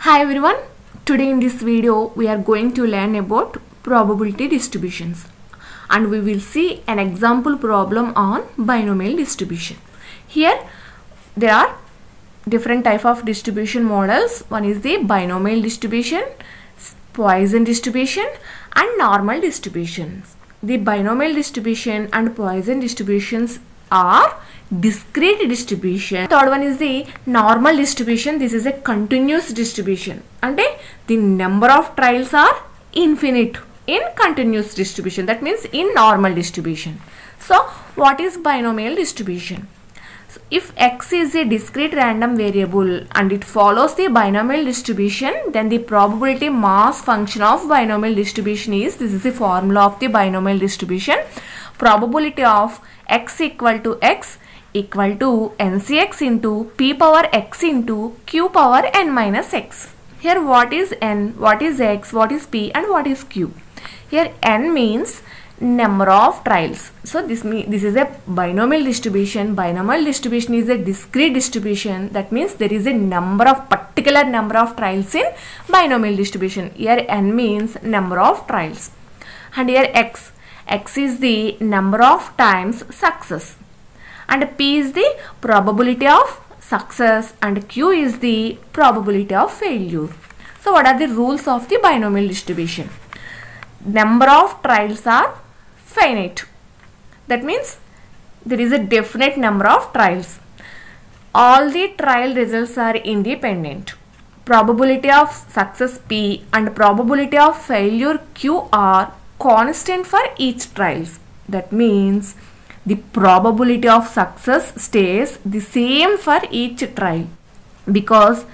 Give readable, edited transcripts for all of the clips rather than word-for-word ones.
Hi everyone, today in this video we are going to learn about probability distributions and we will see an example problem on binomial distribution. Here there are different type of distribution models. One is the binomial distribution, Poisson distribution and normal distributions. The binomial distribution and Poisson distributions are discrete distribution. Third one is the normal distribution. This is a continuous distribution. And the number of trials are infinite in continuous distribution. That means in normal distribution. So what is binomial distribution? So if x is a discrete random variable and it follows the binomial distribution, then the probability mass function of binomial distribution is, this is the formula of the binomial distribution, probability of x equal to x equal to ncx into p power x into q power n minus x. Here what is n, what is x, what is p and what is q. Here n means number of trials. So this is a binomial distribution. Binomial distribution is a discrete distribution. That means there is a particular number of trials in binomial distribution. Here n means number of trials. And here x is the number of times success. And p is the probability of success and q is the probability of failure. So what are the rules of the binomial distribution? Number of trials are finite. That means there is a definite number of trials. All the trial results are independent. Probability of success p and probability of failure q are constant for each trials. That means the probability of success stays the same for each trial because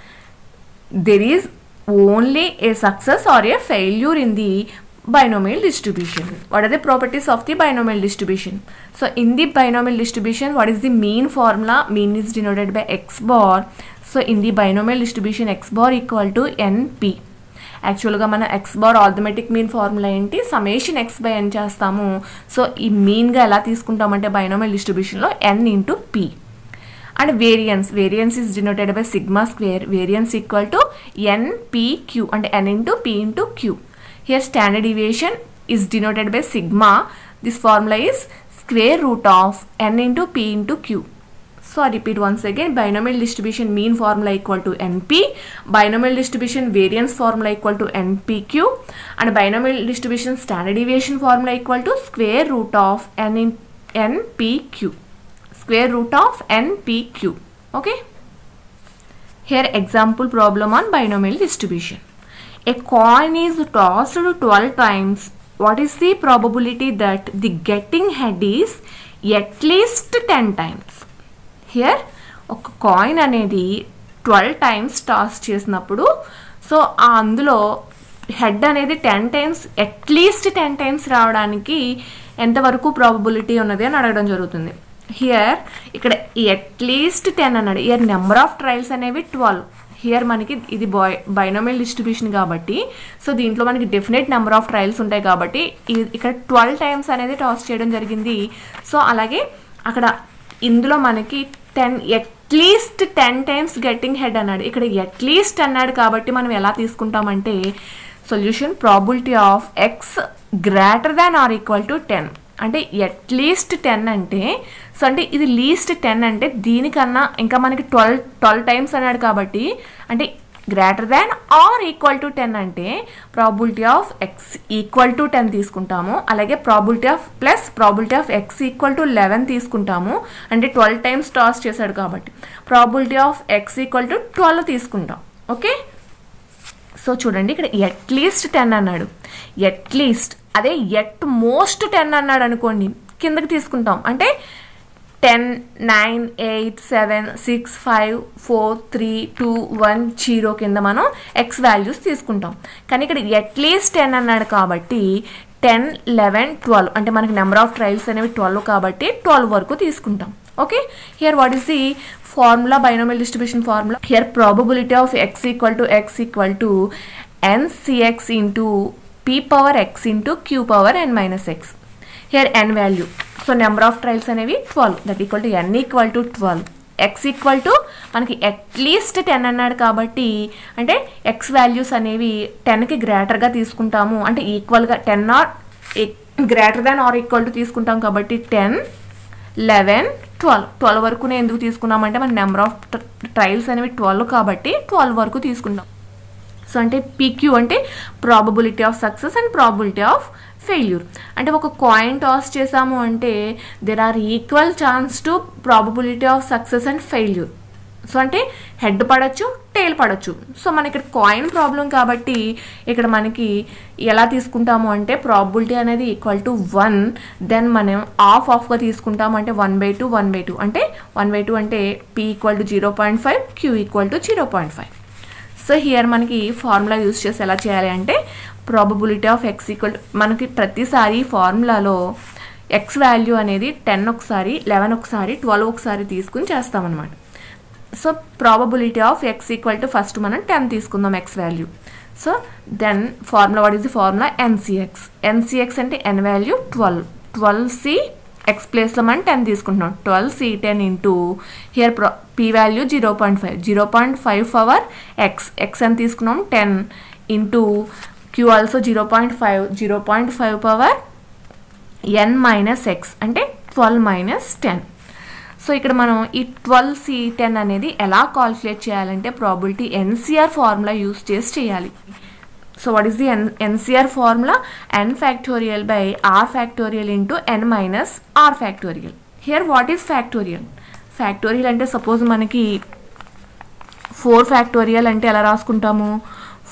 there is only a success or a failure in the binomial distribution. What are the properties of the binomial distribution? So in the binomial distribution, what is the mean formula? Mean is denoted by x bar. So in the binomial distribution, x bar equal to np. Actually గా మన x bar arithmetic mean formula ఏంటి, summation x by n చేస్తాము. So ఈ mean గా ఎలా తీసుకుంటామంటే binomial distribution లో n into p. And variance is denoted by sigma square. Variance equal to npq and n into p into q. Here standard deviation is denoted by sigma. This formula is square root of n into p into q. So I repeat once again, binomial distribution mean formula equal to np, binomial distribution variance formula equal to npq, and binomial distribution standard deviation formula equal to square root of npq. Square root of npq. Okay. Here example problem on binomial distribution. A coin is tossed 12 times. What is the probability that the getting head is at least 10 times? Here ఒక coin అనేది 12 times toss చేసినప్పుడు so అందులో head అనేది 10 times at least 10 times రావడానికి ఎంతవరకు probability ఉన్నది అని అడగడం జరుగుతుంది. హియర్ ఇక్కడ అట్లీస్ట్ 10 అన్నాడు. హియర్ నెంబర్ ఆఫ్ ట్రయల్స్ అనేవి 12. హియర్ మనకి ఇది బైనామియల్ డిస్ట్రిబ్యూషన్ కాబట్టి సో దీంట్లో మనకి డెఫినెట్ నెంబర్ ఆఫ్ ట్రయల్స్ ఉంటాయి కాబట్టి ఇక్కడ 12 టైమ్స్ అనేది టాస్ చేయడం జరిగింది. సో అలాగే అక్కడ ఇందులో మనకి అట్లీస్ట్ 10 టైమ్స్ గెట్టింగ్ హెడ్ అన్నాడు. ఇక్కడ అట్లీస్ట్ అన్నాడు కాబట్టి మనం ఎలా తీసుకుంటామంటే solution probability of x greater than or equal to 10. అంటే అట్లీస్ట్ 10 అంటే సో అంటే ఇది లీస్ట్ 10 అంటే దీనికన్నా ఇంకా మనకి 12 టైమ్స్ అన్నాడు కాబట్టి అంటే greater than or equal to 10 అంటే probability of x equal to 10 తీసుకుంటాము. అలాగే probability of plus probability of x equal to 11 తీసుకుంటాము. అంటే 12 టైమ్స్ టాస్ చేశాడు కాబట్టి probability of x equal to 12 తీసుకుంటాం. ఓకే. సో చూడండి ఇక్కడ అట్లీస్ట్ 10 అన్నాడు. అట్లీస్ట్ అదే ఎట్ మోస్ట్ 10 అన్నాడు అనుకోండి కిందకి తీసుకుంటాం. అంటే 10, 9, 8, 7, 6, 5, 4, 3, 2, 1, 0 కింద మనం ఎక్స్ వాల్యూస్ తీసుకుంటాం. కానీ ఇక్కడ అట్లీస్ట్ 10 అన్నాడు కాబట్టి 10, 11, 12 అంటే మనకి నెంబర్ ఆఫ్ ట్రయల్స్ అనేవి 12 కాబట్టి 12 వరకు తీసుకుంటాం. Okay. Here what is the formula, binomial distribution formula? Here probability of x equal to ncx into p power x into q power n minus x. Here n value. So number of trials అనేవి 12. That equal to n equal to 12. X equal to మనకి at least 10 అన్నాడు కాబట్టి అంటే X values అనేవి 10కి గ్రేటర్గా తీసుకుంటాము, అంటే ఈక్వల్గా 10 or greater than or equal to తీసుకుంటాం కాబట్టి 10, 11, 12 వరకునే ఎందుకు తీసుకున్నామంటే మన నెంబర్ ఆఫ్ ట్రయల్స్ అనేవి 12 కాబట్టి 12 వరకు తీసుకుంటాం. సో అంటే PQ అంటే probability of success and probability of failure. అంటే ఒక కాయిన్ టాస్ చేసాము అంటే there are equal chance to probability of success and failure. So అంటే హెడ్ పడచ్చు, టేల్ పడచ్చు. సో మన ఇక్కడ కాయిన్ ప్రాబ్లం కాబట్టి ఇక్కడ మనకి ఎలా తీసుకుంటాము అంటే ప్రాబబిలిటీ అనేది ఈక్వల్ టు 1, దెన్ మనం ఆఫ్గా తీసుకుంటాము అంటే 1/2 1/2 అంటే 1/2 అంటే P equal to 0.5, Q equal to 0.5. So here మనకి ఫార్ములా యూజ్ చేసి ఎలా చేయాలి అంటే ప్రాబబిలిటీ ఆఫ్ ఎక్స్ ఈక్వల్ మనకి ప్రతిసారి ఫార్ములాలో ఎక్స్ వాల్యూ అనేది 10 ఒకసారి, 11 ఒకసారి, 12 ఒకసారి తీసుకుని చేస్తామన్నమాట. So probability of x equal to first మనం 10 తీసుకుందాం x value. So then formula what is the formula NCX. NCX అంటే ఎన్ వాల్యూ 12, 12C ఎక్స్ ప్లేస్లో మనం 10 తీసుకుంటున్నాం. 12C10 into here P value 0.5, 0.5 power X అని తీసుకున్నాం 10 into Q also 0.5, 0.5 power n minus X అంటే 12 minus 10. So ఇక్కడ మనం ఈ 12C10 అనేది ఎలా కాల్కులేట్ చేయాలంటే ప్రాబిలిటీ NCR ఫార్ములా యూస్ చేసి చేయాలి. So what is the NCR formula? n factorial by r factorial into n minus r factorial. Here what is factorial? Factorial అంటే సపోజ్ మనకి 4 ఫ్యాక్టోరియల్ అంటే ఎలా రాసుకుంటాము?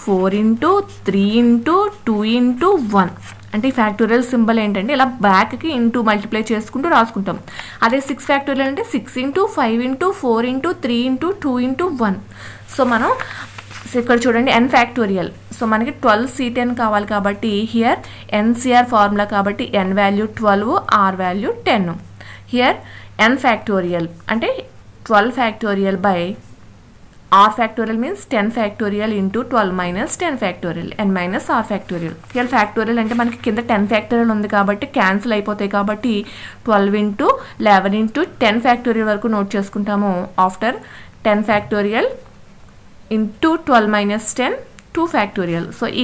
4 ఇంటూ 3 ఇంటూ 2 ఇంటూ 1 అంటే ఈ factorial symbol ఏంటంటే ఇలా బ్యాక్కి ఇంటూ మల్టిప్లై చేసుకుంటూ రాసుకుంటాం. అదే 6 ఫ్యాక్టోరియల్ అంటే 6 into 5 into 4 into 3 into 2 into 1. So మనం ఇక్కడ చూడండి n ఫ్యాక్టోరియల్. సో మనకి 12C10 కావాలి కాబట్టి హియర్ NCR ఫార్ములా కాబట్టి n value 12, r value 10. Here n factorial అంటే 12 factorial by r factorial means 10 factorial into 12 minus 10 factorial n minus r factorial. Here factorial అంటే మనకి కింద 10 ఫ్యాక్టోరియల్ ఉంది కాబట్టి క్యాన్సిల్ అయిపోతాయి కాబట్టి 12 ఇంటూ 11 ఇంటూ 10 ఫ్యాక్టోరియల్ వరకు నోట్ చేసుకుంటాము. After 10 factorial into 12 minus 10 2 factorial. So ఈ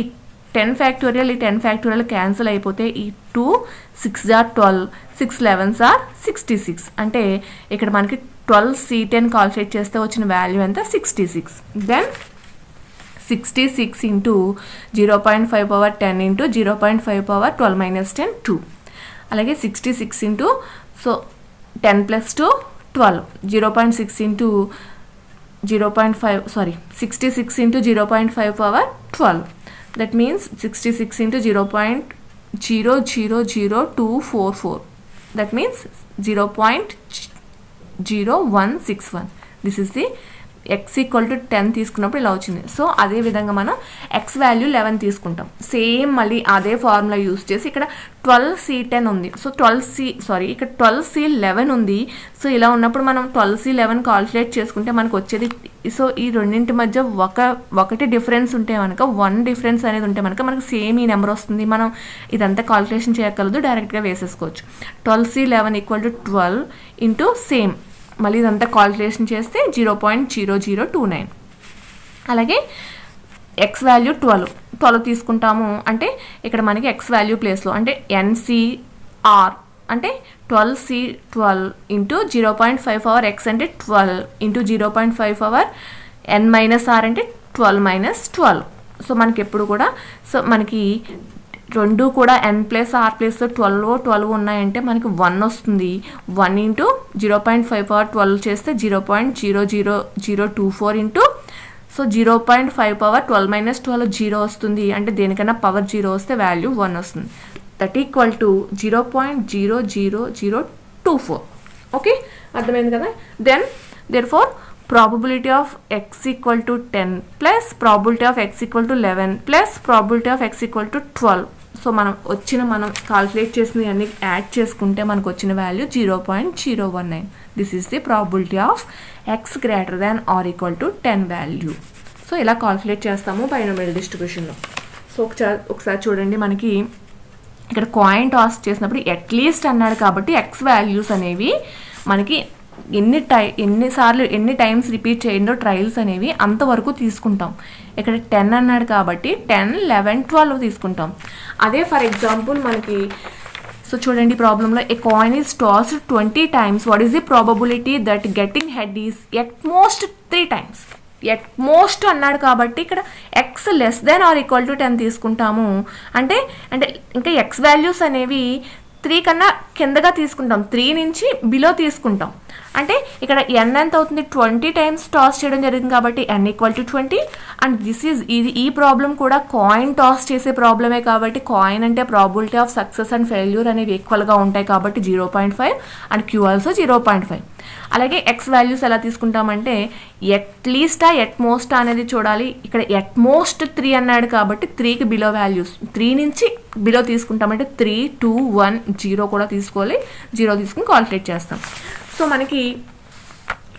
10 ఫ్యాక్టోరియల్ ఈ 10 ఫ్యాక్టోరియల్ క్యాన్సిల్ అయిపోతే ఈ 2 6 ఆర్ 12, 6 11s ఆర్ 66 అంటే ఇక్కడ మనకి 12C10 కాల్కులేట్ చేస్తే వచ్చిన వాల్యూ ఎంత? 66. Then 66 into 0.5 power 10 into 0.5 power 12 minus 10 2. అలాగే 66 into so 10 plus 2 12, 0.6 into 66 into 0.5 power 12. That means 66 into 0.000244. That means 0.0161. This is the x equal to 10 తీసుకున్నప్పుడు ఇలా వచ్చింది. సో అదే విధంగా మనం ఎక్స్ వాల్యూ 11 తీసుకుంటాం. సేమ్ మళ్ళీ అదే ఫార్ములా యూస్ చేసి ఇక్కడ 12C10 ఉంది. సో ఇక్కడ 12C11 ఉంది. సో ఇలా ఉన్నప్పుడు మనం 12C11 కాల్కులేట్ చేసుకుంటే మనకు వచ్చేది సో ఈ రెండింటి మధ్య ఒకటి డిఫరెన్స్ ఉంటే కనుక 1 డిఫరెన్స్ అనేది ఉంటే కనుక మనకు సేమ్ ఈ నెంబర్ వస్తుంది. మనం ఇదంతా కాల్కులేషన్ చేయగలదు, డైరెక్ట్గా వేసేసుకోవచ్చు. 12C11 equal to 12 into same మళ్ళీ ఇదంతా కాల్కులేషన్ చేస్తే 0.0029. అలాగే ఎక్స్ వాల్యూ 12 తీసుకుంటాము అంటే ఇక్కడ మనకి ఎక్స్ వాల్యూ ప్లేస్లో అంటే NCR అంటే 12C12 ఇంటూ 0.5 పవర్ ఎక్స్ అంటే 12 into 0.5 power n minus r అంటే 12 మైనస్ 12. సో మనకి ఎప్పుడు కూడా సో మనకి రెండు కూడా n ప్లస్ r ప్లస్లో 12 ఉన్నాయంటే మనకి 1 వస్తుంది. 1 ఇంటూ 0.5 పవర్ 12 చేస్తే 0.00024 ఇంటూ సో 0.5 పవర్ 12 మైనస్ 12 0 వస్తుంది. అంటే దేనికన్నా పవర్ 0 వస్తే వాల్యూ 1 వస్తుంది. That equal to 0.00024. ఓకే, అర్థమైంది కదా? Then therefore probability of x equal to 10 plus probability of x equal to 11 plus probability of x equal to 12. So మనం calculate చేసినవి అన్ని యాడ్ చేసుకుంటే మనకు వచ్చిన value 0.019. This is the probability of x greater than or equal to 10 value. So ఇలా calculate చేస్తాము binomial డిస్ట్రిబ్యూషన్లో. So ఒకసారి చూడండి, మనకి ఇక్కడ కాయిన్ టాస్ చేసినప్పుడు అట్లీస్ట్ అన్నాడు కాబట్టి ఎక్స్ వాల్యూస్ అనేవి మనకి ఎన్ని టైమ్స్ రిపీట్ చేయండో ట్రయల్స్ అనేవి అంతవరకు తీసుకుంటాం. ఇక్కడ 10 అన్నాడు కాబట్టి 10, 11, 12 తీసుకుంటాం. అదే ఫర్ ఎగ్జాంపుల్ మనకి సో చూడండి ప్రాబ్లంలో a coin is tossed 20 times. What is the probability that getting head is at most 3 times. At most అన్నాడు కాబట్టి ఇక్కడ x less than or equal to 10 తీసుకుంటాము. అంటే ఇంకా ఎక్స్ వాల్యూస్ అనేవి 3 కన్నా కిందగా తీసుకుంటాం, 3 నుంచి బిలో తీసుకుంటాం. అంటే ఇక్కడ ఎన్ ఎంత అవుతుంది, 20 times టాస్ చేయడం జరిగింది కాబట్టి n ఈక్వల్ టు 20. అండ్ ఈ ప్రాబ్లం కూడా కాయిన్ టాస్ చేసే ప్రాబ్లమే కాబట్టి కాయిన్ అంటే probability of success and failure అనేవి ఈక్వల్గా ఉంటాయి కాబట్టి 0.5 అండ్ క్యూ ఆల్సో 0.5. అలాగే ఎక్స్ వాల్యూస్ ఎలా తీసుకుంటామంటే ఎట్లీస్ట్ ఎట్ మోస్ట్ అనేది చూడాలి. ఇక్కడ ఎట్ మోస్ట్ 3 అన్నాడు కాబట్టి 3కి బిలో వాల్యూస్ 3 నుంచి బిలో తీసుకుంటామంటే 3, 2, 1, 0 కూడా తీసుకోవాలి. 0 తీసుకుని కాల్కులేట్ చేస్తాం. సో మనకి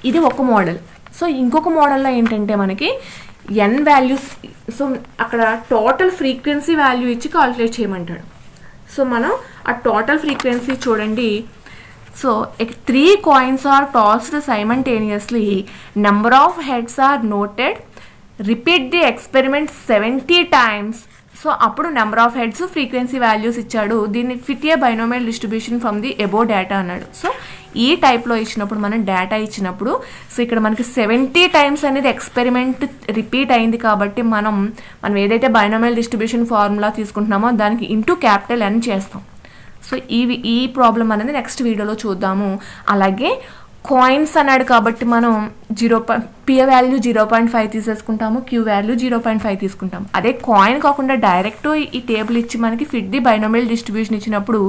ఇది ఒక మోడల్. సో ఇంకొక మోడల్లో ఏంటంటే మనకి ఎన్ వాల్యూస్, సో అక్కడ టోటల్ ఫ్రీక్వెన్సీ వాల్యూ ఇచ్చి కాల్కులేట్ చేయమంటాడు. సో మనం ఆ టోటల్ ఫ్రీక్వెన్సీ చూడండి. So 3 coins are tossed simultaneously. Number of heads are noted. Repeat the experiment 70 times. So అప్పుడు number of heads frequency values ఇచ్చాడు. దీన్ని fit A binomial distribution from the above data అన్నాడు. So ఈ టైప్లో ఇచ్చినప్పుడు మనం data ఇచ్చినప్పుడు సో ఇక్కడ మనకి 70 times అనేది ఎక్స్పెరిమెంట్ రిపీట్ అయింది కాబట్టి మనం ఏదైతే బైనోమియల్ డిస్ట్రిబ్యూషన్ ఫార్ములా తీసుకుంటున్నామో దానికి ఇంటూ క్యాపిటల్ N చేస్తాం. సో ఈ ప్రాబ్లం అనేది నెక్స్ట్ వీడియోలో చూద్దాము. అలాగే కాయిన్స్ అన్నాడు కాబట్టి మనం పి వాల్యూ 0.5 తీసేసుకుంటాము, క్యూ వాల్యూ 0.5 తీసుకుంటాం. అదే కాయిన్ కాకుండా డైరెక్ట్ ఈ టేబుల్ ఇచ్చి మనకి ఫిట్ ది బైనోమియల్ డిస్ట్రిబ్యూషన్ ఇచ్చినప్పుడు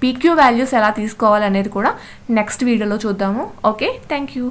పీక్యూ వాల్యూస్ ఎలా తీసుకోవాలి అనేది కూడా నెక్స్ట్ వీడియోలో చూద్దాము. Okay, thank you.